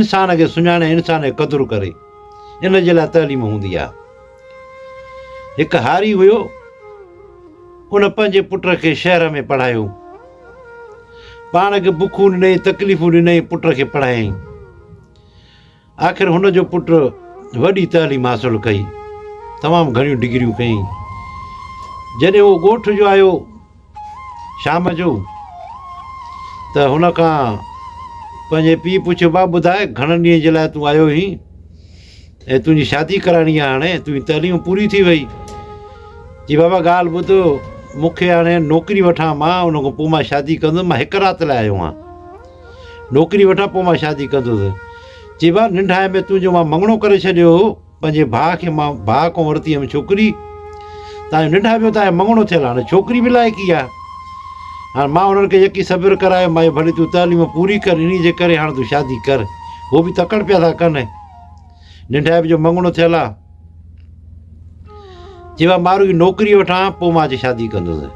इंसान खे सुञाणे, इंसान जी क़दुरु करे, इन जे लाइ तइलीम हूंदी आहे। हिकु हारी हुयो, उन पंहिंजे पुट खे शहर में पढ़ायो, पाण खे बुखूं ॾिनई, तकलीफ़ूं ॾिनई, पुट खे पढ़ायईं। आख़िर हुनजो पुटु वॾी तइलीम हासिलु कई, तमामु घणियूं डिग्रियूं कयईं। जॾहिं उहो ॻोठ जो आयो शाम जो, त हुन खां पंहिंजे पीउ पुछियो, भाउ ॿुधाए घणनि ॾींहंनि जे लाइ तूं आयो हुई ऐं तुंहिंजी शादी कराइणी आहे, हाणे तुंहिंजी तइलीम पूरी थी वई। जी बाबा ॻाल्हि ॿुधो, मूंखे हाणे नौकिरी वठां मां, उन खां पोइ मां शादी कंदुमि, मां हिकु राति लाइ आयो आहियां, नौकिरी वठां पोइ मां शादी कंदुसि। जी बा निंढाए में तुंहिंजो मां मङणो करे छॾियो हो, पंहिंजे भाउ खे मां भाउ खां वरिती हुअमि छोकिरी, तव्हांजो निंढाए में तव्हांजो मङणो थियल आहे, हाणे छोकिरी बि लाइक़ी आहे। हाणे मां उन्हनि खे यकी सब्र करायो, मां भली तूं तइलीम पूरी कर, इन जे करे हाणे तूं शादी कर। उहो बि तकड़ि पिया था कनि, निंढाइप जो मङणो थियल आहे। चइबा मां रुॻी नौकिरी वठां पोइ मां अची शादी कंदुसि।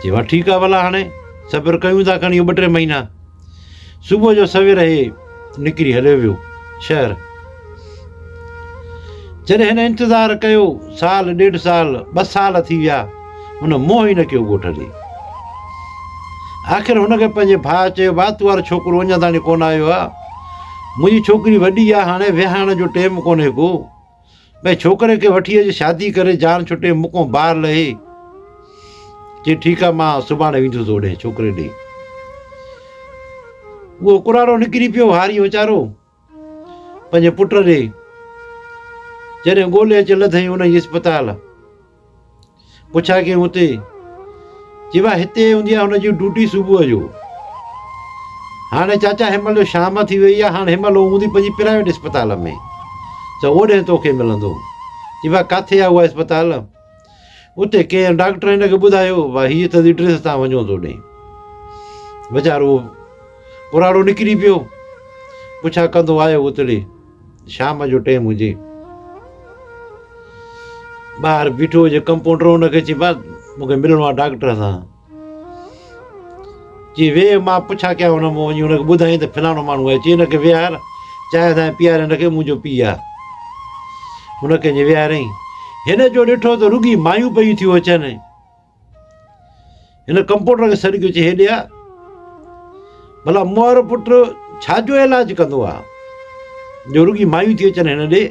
चइबा ठीकु आहे, भला हाणे सब्र कयूं था खणी 2-3 महीना। सुबुह जो सवेर हे निकिरी हलियो वियो शहर। जॾहिं हिन इंतज़ारु कयो, 1.5 साल 2 साल थी विया, हुन मोह ई न कयो ॻोठ ॾे। आख़िर हुनखे पंहिंजे भाउ चयो, भाउ तूं वारो छोकिरो अञा ताईं कोन आयो आहे, मुंहिंजी छोकिरी वॾी आहे, हाणे विहाइण जो टाइम कोन्हे को, भई छोकिरे खे वठी अचे, शादी करे, जान छुटे, मूंखां ॿार लहे। चई ठीकु आहे, मां सुभाणे वेंदुसि ओॾे छोकिरे ॾे। उहो कुराड़ो निकिरी पियो, हारी वीचारो पंहिंजे पुट ॾे। जॾहिं ॻोल्हे अचे लथई हुनजी अस्पताल, पुछा कयईं हुते, चइबा हिते हूंदी आहे हुनजी ड्यूटी सुबुह जो, हाणे चाचा हिनमहिल शाम थी वई आहे, हाणे हिनमहिल हूंदी पंहिंजी प्राइवेट अस्पताल में, त ओॾे तोखे मिलंदो। चइबा किथे आहे उहा अस्पताल? उते कंहिं डॉक्टर हिनखे ॿुधायो, भाई हीअ त एड्रेस तव्हां वञो थो ॾे। वीचारो कुराड़ो निकिरी पियो, पुछा कंदो आयो उते, शाम जो टाइम हुजे। ॿाहिरि बीठो हुजे कंपाउंडर, हुनखे चई, बा मूंखे मिलणो आहे डॉक्टर सां। चई वेह, मां पुछा कयां हुन मां वञी, हुनखे ॿुधाई त फलाणो माण्हू आहे। चई हिनखे विहार, चांहि ताईं पीआरे, हिनखे मुंहिंजो पीउ आहे। हुनखे जे विहारई, हिन जो ॾिठो त रुॻी मायूं पयूं थियूं अचनि। हिन कंपाउंडर खे सॾु कयो, चई हेॾे आहे, भला मूं वारो पुटु छाजो इलाजु कंदो आहे जो रुॻी मायूं थी अचनि हिन ॾे?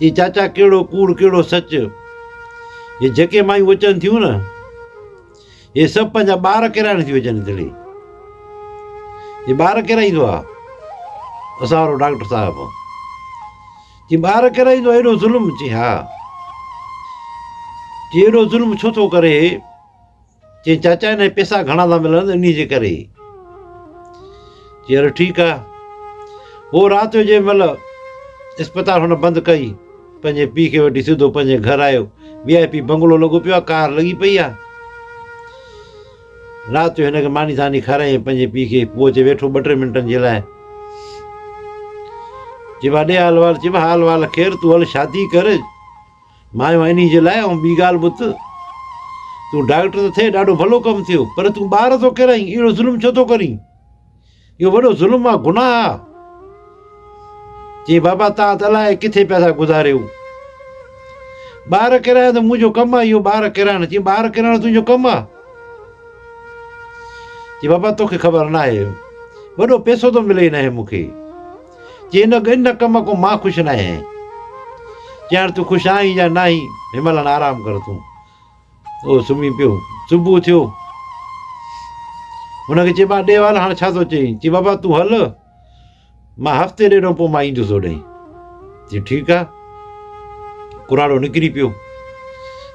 चई चाचा कहिड़ो कूड़ कहिड़ो सच, हे जेके मायूं अचनि थियूं न, हे सभु पंहिंजा ॿार किराइण थियूं अचनि हिते। हे ॿार किराईंदो आहे असां वारो डॉक्टर साहिबु? चई ॿार किराईंदो आहे, एॾो ज़ुल्म? चई हा। चई एॾो ज़ुल्म छो थो करे? चई चाचा हिन पैसा घणा था मिलनि इन जे करे। चई हलो ठीकु आहे। पोइ राति जो जंहिं महिल अस्पताल हुन बंदि कई, पंहिंजे पीउ खे वठी सिधो पंहिंजे घर आयो। VIP बंगलो लॻो पियो आहे, कार लॻी पई आहे। राति जो हिनखे मानी तानी खाराई पंहिंजे पीउ खे। पोइ अचे वेठो 2-3 मिंटनि जे लाइ। चइबा ॾे हाल वाल। चइबा हाल वाल ख़ैरु, तूं हल शादी कर, मां इन जे लाइ। ऐं ॿी ॻाल्हि ॿुध, तूं डॉक्टर त थिए, ॾाढो भलो कमु थियो, पर तूं ॿार थो किराई, अहिड़ो ज़ुल्म छो थो करीं? इहो वॾो ज़ुल्म आहे, गुनाह आहे। चई बाबा तव्हां त अलाए किथे पिया था गुज़ारियो, ॿार किरायो त मुंहिंजो कमु आहे इहो ॿार किराइण। चई ॿार किराइण तुंहिंजो कमु आहे? चई बाबा तोखे ख़बर न आहे, वॾो पैसो थो मिले न आहे मूंखे। चई इन कम खां मां ख़ुशि न आहियां। चई हाणे तूं ख़ुशि आहीं या न आहीं, हिनमहिल हाणे आराम कर तूं। उहो सुम्ही पियो। सुबुह थियो, हुनखे चइबा ॾे वाल हाणे छा थो चई? चई बाबा तूं हल, मां हफ़्ते ॾेढो पोइ मां ईंदुसि होॾे। चई ठीकु आहे। कुराड़ो निकिरी पियो,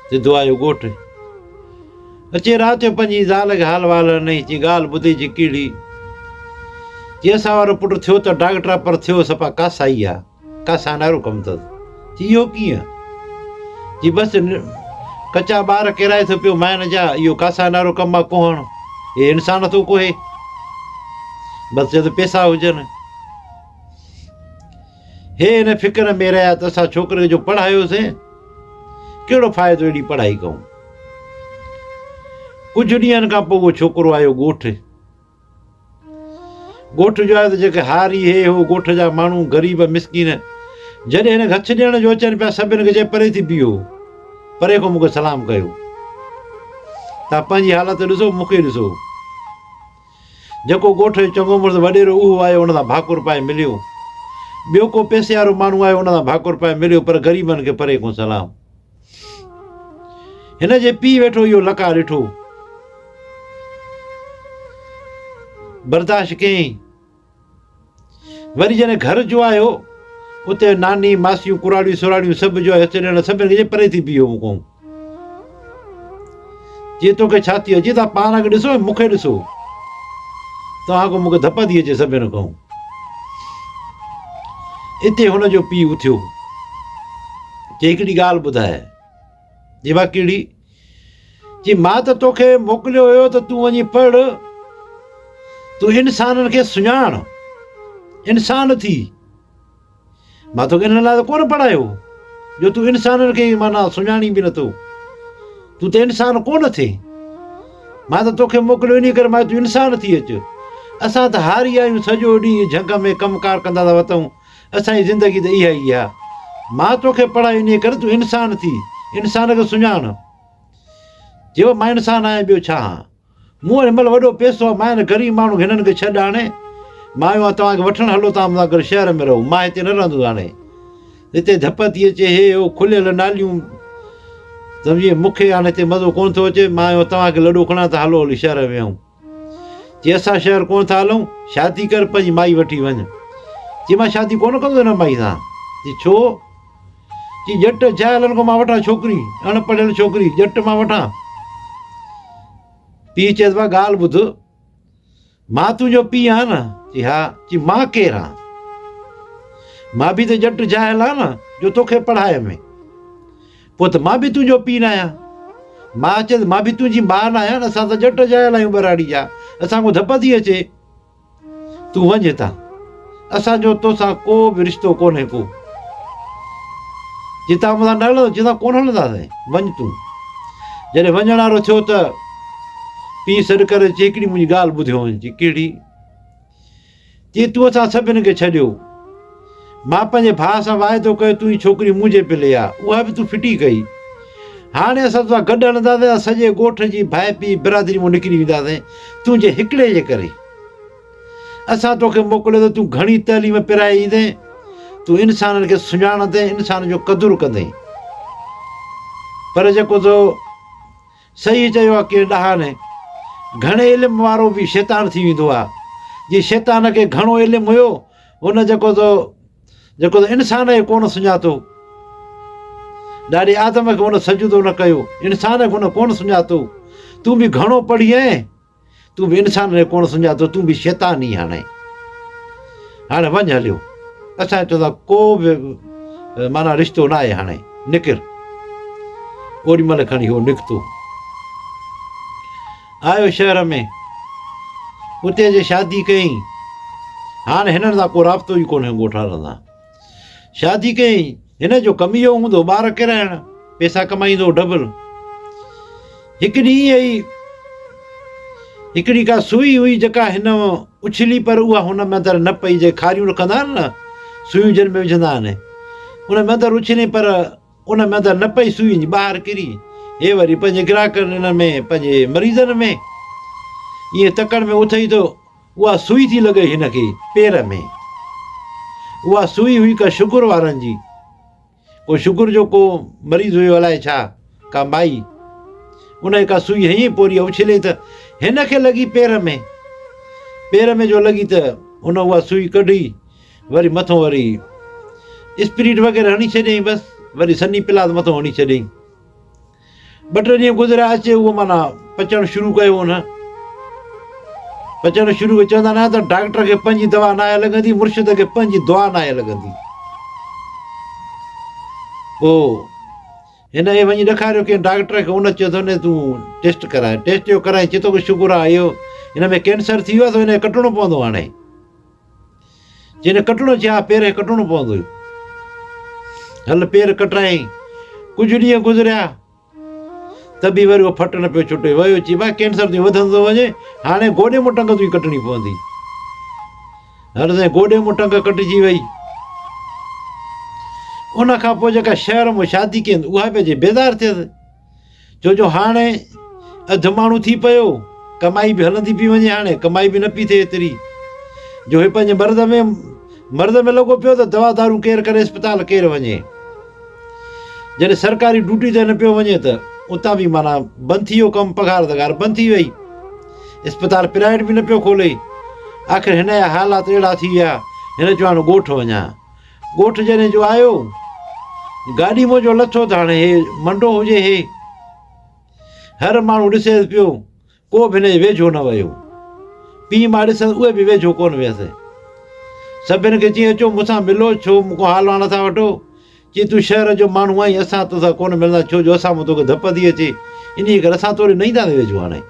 सिधो आयो ॻोठु। अचे राति जो पंहिंजी ज़ाल खे हाल वाल न। चई ॻाल्हि ॿुधे जी कहिड़ी? चई असां वारो पुटु थियो त डॉक्टर आहे, पर थियो सफ़ा कासाई आहे, कासा नारो कमु अथसि। चई इहो कीअं? चई बसि कचा ॿार किराए थो पियो माइन जा, इहो कासा नारो कमु आहे कोहण, हे इंसानु थो कोहे, बसि जॾहिं पैसा हुजनि। हे हिन फ़िक्र में रहिया त असां छोकिरे जो पढ़ायोसीं, कहिड़ो फ़ाइदो एॾी पढ़ाई कयूं। कुझु ॾींहंनि खां पोइ उहो छोकिरो आयो ॻोठु। ॻोठ जो आहे त जेके हारी हे हो ॻोठ जा माण्हू ग़रीब मिसकीन जॾहिं हिन हथु ॾियण जो अचनि पिया सभिनि खे चए परे थी बीहो, परे खां मूंखे सलाम कयो। तव्हां पंहिंजी हालत ॾिसो, मूंखे ॾिसो। जेको ॻोठ जो चङो मुड़ुसु वॾेरो उहो आयो, हुन सां भाकुर पाए मिलियो। ॿियो को पैसे वारो माण्हू आयो, हुन सां भाकुर पाए मिलियो, पर ग़रीबनि खे परे खां सलाम। हिन जे पीउ वेठो इहो लका ॾिठो, बर्दाश्त कयईं। वरी जॾहिं घर जो आयो, उते नानी मासियूं कुराड़ियूं सुराड़ियूं सभु जो हथु ॾियण, सभिनि खे परे थी बीहो मूंखां। जे तोखे छा थी अचे, तव्हां पाण खे ॾिसो, मूंखे ॾिसो, तव्हां खां मूंखे धप थी अचे सभिनि खां। हिते हुनजो पीउ उथियो, चई हिकिड़ी ॻाल्हि ॿुधाए। जे बा कहिड़ी? जी मां त तोखे मोकिलियो हुयो त तूं वञी पढ़, तूं इंसाननि खे सुञाण, इंसान थी। मां तोखे इन लाइ त कोन पढ़ायो जो तूं इंसाननि खे माना सुञाणी बि नथो, तूं त इंसान कोन थिए। मां त तोखे मोकिलियो इन करे मां तूं इंसान थी अचु। असां त हारी आहियूं, सॼो ॾींहुं झंग में कमकार कंदा था वठूं, असांजी ज़िंदगी त इहा ई आहे। मां तोखे पढ़ायो इन करे तूं इंसान थी, इंसान खे सुञाण। जो मां इंसान आहियां, ॿियो छा? मूं वटि महिल वॾो पैसो आहे, मां हिन ग़रीब माण्हू हिननि खे छॾ हाणे, मां आयो आहियां तव्हांखे वठणु, हलो तव्हां मूंसां गॾु शहर में रहो, मां हिते न रहंदो। हाणे हिते धप थी अचे, हे हो खुलियल नालियूं, सम्झी मूंखे हाणे हिते मज़ो कोन थो अचे। मां आयो तव्हांखे लॾो खणां त हलो हली शहर में वियूं। चई असां शहर कोन था हलूं, शादी कर पंहिंजी माई वठी वञ। चई मां शादी कोन कंदो हिन माई सां। चई छो? चई ॼट जाइलनि खां मां वठां छोकिरी, अणपढ़ियल छोकिरी ॼट मां वठां। पीउ चएसि भाउ ॻाल्हि ॿुध, मां तुंहिंजो पीउ आहियां न? चई हा। चई मां केरु आहियां? मां बि त ॼट जाइल आहियां न जो तोखे पढ़ायमि, पोइ त मां बि तुंहिंजो पीउ न आहियां। मां चएसि मां बि तुंहिंजी माउ न आहियां न, असां त ॼट जाइल आहियूं बराड़ी जा, असांखे धप थी अचे। तूं वञ हितां, असांजो तोसां को बि रिश्तो कोन्हे को। जितां मूंसां न हलंदो, जितां कोन हलंदासीं, वञ तूं। जॾहिं वञण वारो थियो त पीउ सॾु करे चई हिकिड़ी मुंहिंजी ॻाल्हि ॿुधियो वञे। कहिड़ी? चई तूं असां सभिनि खे छॾियो, मां पंहिंजे भाउ सां वाइदो कयो तुंहिंजी छोकिरी मुंहिंजे पिले आहे, उहा बि तूं फिटी कई। हाणे असां तोसां गॾु हलंदासीं, सॼे ॻोठ जी भाइ पीउ बिरादरी मां निकिरी वेंदासीं, तुंहिंजे हिकिड़े जे करे। असां तोखे मोकिलियो त तूं घणी तइलीम पिराए ईंदे, तूं इंसाननि खे सुञाणंदे, इंसान जो क़दुरु कंदे। पर जेको तो सही चयो आहे के ॾहाने, घणे इल्म वारो बि शैतान थी वेंदो आहे। जीअं शैतान खे घणो इल्मु हुयो, हुन जेको तो इंसान खे कोन सुञातो, ॾाढे आदम खे हुन सजदो न कयो, इंसान खे हुन कोन सुञातो। तूं बि घणो पढ़ी आहीं, तूं बि इंसान खे कोन सुञातो, तूं बि शैतान ई। हाणे वञ हलियो, असांजे चवंदा को बि माना रिश्तो न आहे, हाणे निकिर। ओॾी महिल खणी उहो निकितो, आयो शहर में, उते जे शादी कयईं। हाणे हिननि सां को राब्तो ई कोन्हे ॻोठ वारनि सां। शादी कयईं, हिन जो कमु इहो हूंदो ॿार किराइण, पैसा कमाईंदो डबल। हिकु ॾींहुं ईअं ई हिकिड़ी का सुई हुई जेका हिन उछली, पर उहा हुन में अंदरि न पई। जे खारियूं रखंदा आहिनि न, सुयूं जिन में विझंदा आहिनि, उन में अंदरि उछली, पर उन में अंदरि न पई सुई, ॿाहिरि किरी। हे वरी पंहिंजे ग्राहकनि हिन में, पंहिंजे मरीज़नि में ईअं तकड़ि में उथई तो उहा सुई थी लॻे हिनखे पेर में। उहा सुई हुई का शुगर वारनि जी, को शुगर जो को मरीज़ हुयो, अलाए छा, का माई, उन का सुई हईं, पोइ उछले त हिन खे लॻी पेर में। पेर में जो लॻी त हुन उहा सुई कढी, वरी मथां वरी स्पिरिट वग़ैरह हणी छॾियईं, बसि वरी सनी पिलास मथां हणी छॾियईं। ॿ टे ॾींहं गुज़रिया, अचे उहो माना पचणु शुरू कयो। हुन पचणु शुरू कयो, चवंदा न त डॉक्टर खे पंहिंजी दवा न आहे लॻंदी, मुर्शिद खे पंहिंजी दुआ न आहे लॻंदी। पोइ हिन खे वञी ॾेखारियो कंहिं डॉक्टर खे, हुन चयो त हुन तूं टेस्ट कराए। टेस्ट जो कराए, चए थो की शुगर आहे, इहो हिन में कैंसर थी वियो आहे, त हिन खे कटिणो पवंदो। हाणे जिन कटिणो थिया, पेर खे कटिणो पवंदो। हल पेर कटायईं, कुझु ॾींहं गुज़रिया त बि वरी उहो फट न पियो छुटे। वियो, चई भाई कैंसर तूं वधंदो वञे, हाणे गोॾे मों टंग तूं कटणी पवंदी। हाणे त गोॾे मूं टंग कटिजी वई। उन खां पोइ जेका शहर में शादी कयनि उहा पंहिंजे बेज़ार थियसि, छो जो हाणे अधु माण्हू थी पियो, कमाई बि हलंदी पई वञे, हाणे कमाई बि न पई थिए एतिरी जो हे पंहिंजे मर्द में लॻो पियो त दवा दारू केरु करे, अस्पताल केरु वञे। जॾहिं सरकारी ड्यूटी ते न पियो वञे त उतां बि माना बंदि थी वियो कमु, पघार तगार बंदि थी वई, अस्पताल प्राइवेट बि न पियो खोले। आख़िर हिन जा हालात अहिड़ा थी विया, हिन चयो हाणे ॻोठु वञा। ॻोठु जॾहिं जो आयो, गाॾी मुंहिंजो लथो त हाणे हे मंडो हुजे, हे हर माण्हू ॾिसे पियो, को बि हिन जे वेझो न वियो। पीउ मां ॾिसनि उहे बि वेझो कोन वियसि। सभिनि खे चई अचो मूंसां मिलो, छो मूंखां हालवान नथा वठो, चई तूं शहर जो माण्हू आहीं, असां तोसां कोन मिलंदा, छो जो असां मूं तोखे धप थी अचे, इन करे असां तोड़े न ईंदासीं वेझो। हाणे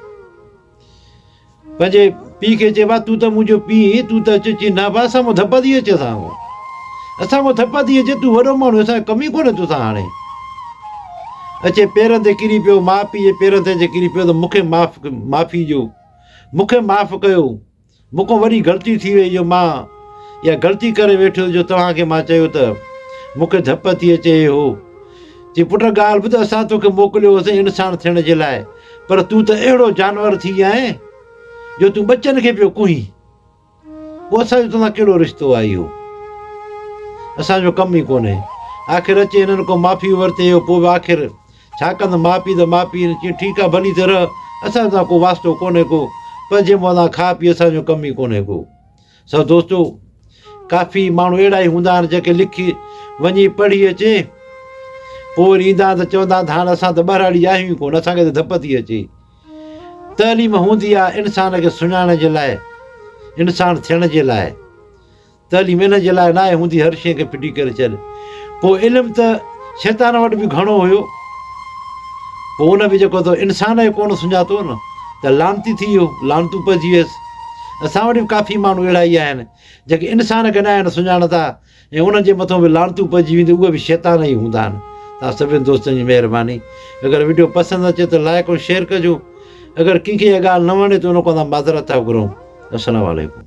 पंहिंजे पीउ खे चइबा तूं त मुंहिंजो पीउ, तूं त अचु, चई न भाउ असां मूं धप थी अचे, असां धप थी अचे, तूं वॾो माण्हू, असांखे कमी कोन्हे तोसां। हाणे अचे पेरनि ते किरी पियो, माउ पीउ जे पेरनि ते अचे किरी पियो त मूंखे माफ़ी ॾियो, मूंखे माफ़ु कयो, मूंखां वॾी ग़लती थी वई जो मां इहा ग़लती करे वेठो, जो तव्हांखे मां चयो त मूंखे धप थी अचे हो। चई पुट ॻाल्हि ॿुध, असां तोखे मोकिलियो होसीं इंसानु थियण जे लाइ, पर तूं त अहिड़ो जानवर थी विया आहीं जो तूं बचनि खे पियो कुहीं। पोइ असांजो तोसां कहिड़ो रिश्तो आहे इहो, असांजो कमु ई कोन्हे। आख़िर अचे हिननि खां माफ़ी वरिते, पोइ बि आख़िर छा कंदो, माउ पीउ त माउ पीउ, चई ठीकु आहे भली तरह, असांजो तव्हां को वास्तो कोन्हे को, पर जंहिं महिल तव्हां खा पी, असांजो कमु ई कोन्हे को। सभु दोस्तो, काफ़ी माण्हू अहिड़ा ई हूंदा आहिनि जेके लिखी वञी पढ़ी अचे, पोइ वरी ईंदा त चवंदा त हाणे असां त ॿारहाड़ी आहियूं ई कोन, असांखे त धप थी अचे। तइलीम हूंदी आहे इंसान खे सुञाणण जे लाइ, इंसानु थियण जे लाइ। तइलीम इन जे लाइ न आहे हूंदी हर शइ खे फिटी करे छॾ। पोइ इल्मु त शैतान वटि बि घणो हुयो, पोइ उन बि जेको त इंसान खे कोन सुञातो न, त लानती थी वियो, लानतूं पइजी वियसि। असां वटि बि काफ़ी माण्हू अहिड़ा ई आहिनि जेके इंसान खे न आहिनि सुञाणंदा, ऐं उन्हनि जे मथां बि लानतूं पइजी वेंदियूं, उहे बि शैतान ई हूंदा आहिनि। तव्हां सभिनी दोस्तनि जी महिरबानी। अगरि वीडियो पसंदि अचे त लाइक ऐं शेयर कजो। अगरि कंहिंखे इहा ॻाल्हि न वणे त उन खां तव्हां माज़रत था घुरूं। अस्सलामु अलैकुम।